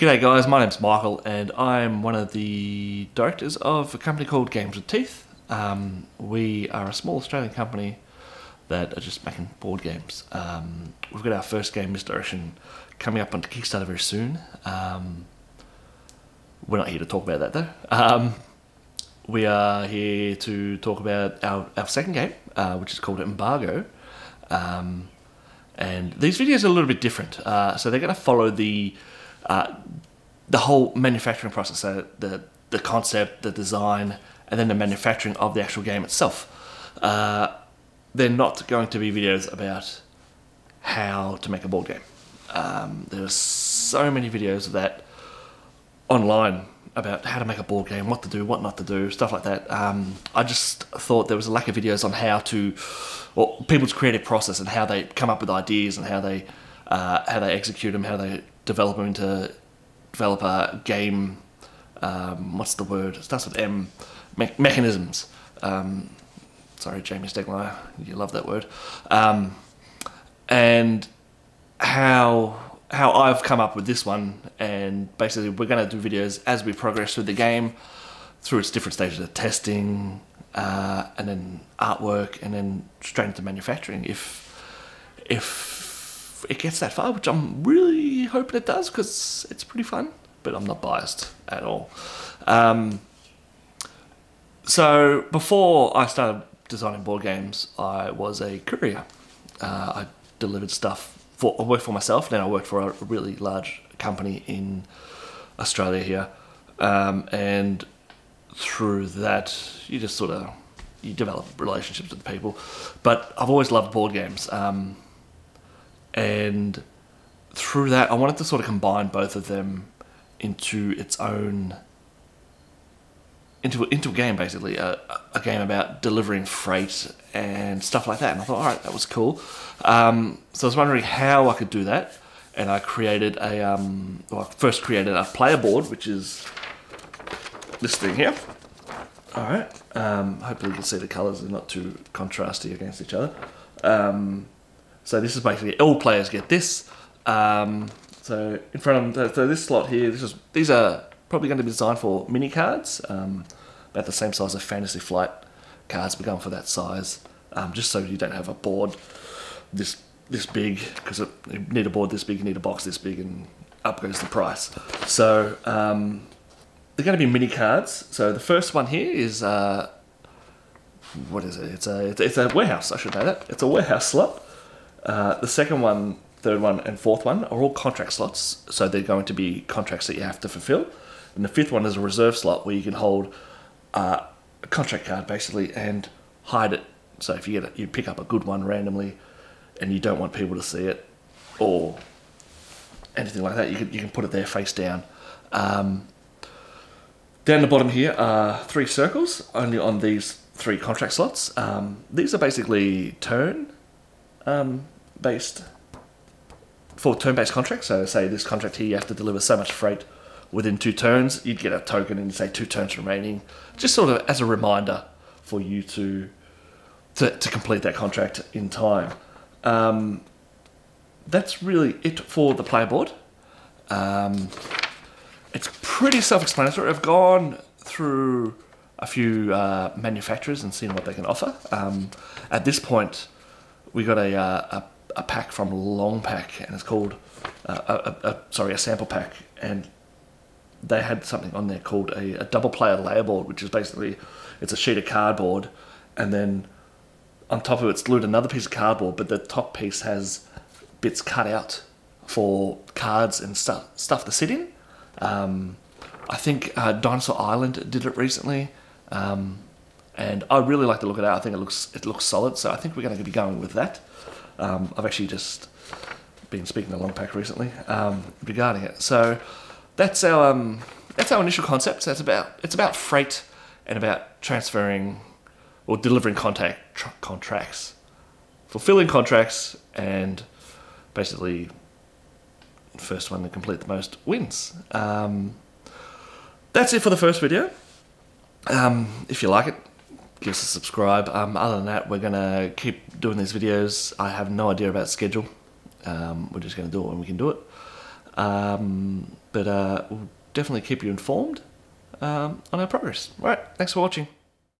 G'day guys, my name's Michael and I'm one of the directors of a company called Games with Teeth. We are a small Australian company that are just making board games. We've got our first game, Misdirection, coming up on Kickstarter very soon. We're not here to talk about that though. We are here to talk about our second game, which is called Embargo. And these videos are a little bit different. So they're going to follow the whole manufacturing process, so the concept, the design, and then the manufacturing of the actual game itself. They're not going to be videos about how to make a board game. There are so many videos of that online about how to make a board game, what to do, what not to do, stuff like that. I just thought there was a lack of videos on how to, well, people's creative process and how they come up with ideas and how they execute them, how they develop them into develop a game. What's the word? It starts with M. Mechanisms. Sorry, Jamie Stegmaier, you love that word. And how I've come up with this one, and basically we're going to do videos as we progress through the game, through its different stages of testing, and then artwork, and then straight into manufacturing. If it gets that far, which I'm really hoping it does, because it's pretty fun, but I'm not biased at all. So before I started designing board games, I was a courier. I delivered stuff. I worked for myself, then I worked for a really large company in Australia here, and through that you just sort of develop relationships with people. But I've always loved board games, and through that I wanted to sort of combine both of them into its own, into a game, basically a game about delivering freight and stuff like that. And I thought, all right, that was cool. So I was wondering how I could do that, and I created I first created a player board, which is this thing here. All right. Hopefully you can see the colours; they're not too contrasty against each other. So this is basically all players get this. So in front of them, so this slot here, these are probably going to be designed for mini cards, about the same size of Fantasy Flight cards. We're going for that size, just so you don't have a board this big, because you need a board this big, you need a box this big, and up goes the price. So they're going to be mini cards. So the first one here is what is it? It's a warehouse. I should know that. It's a warehouse slot. The second one, third one, and fourth one are all contract slots. So they're going to be contracts that you have to fulfill. And the fifth one is a reserve slot where you can hold a contract card basically and hide it. So if you pick up a good one randomly and you don't want people to see it or anything like that, you can put it there face down. Down the bottom here are 3 circles, only on these 3 contract slots. These are basically turn-based contracts. So say this contract here, you have to deliver so much freight within 2 turns, you'd get a token and say 2 turns remaining, just sort of as a reminder for you to complete that contract in time. That's really it for the player board. It's pretty self-explanatory. I've gone through a few manufacturers and seen what they can offer. At this point, we got a pack from Long Pack, and it's called a sample pack, and they had something on there called a double player layer board, which is basically, it's a sheet of cardboard, and then on top of it's glued another piece of cardboard, but the top piece has bits cut out for cards and stuff to sit in. I think Dinosaur Island did it recently, and I really like the look of that. I think it looks solid, so I think we're going to be going with that. I've actually just been speaking to Long Pack recently regarding it. So that's our initial concept. So it's about freight and about transferring or delivering contracts, fulfilling contracts, and basically the first one to complete the most wins. That's it for the first video. If you like it, give us a subscribe. Other than that, we're going to keep doing these videos. I have no idea about schedule. We're just going to do it when we can do it. But we'll definitely keep you informed on our progress. All right, thanks for watching.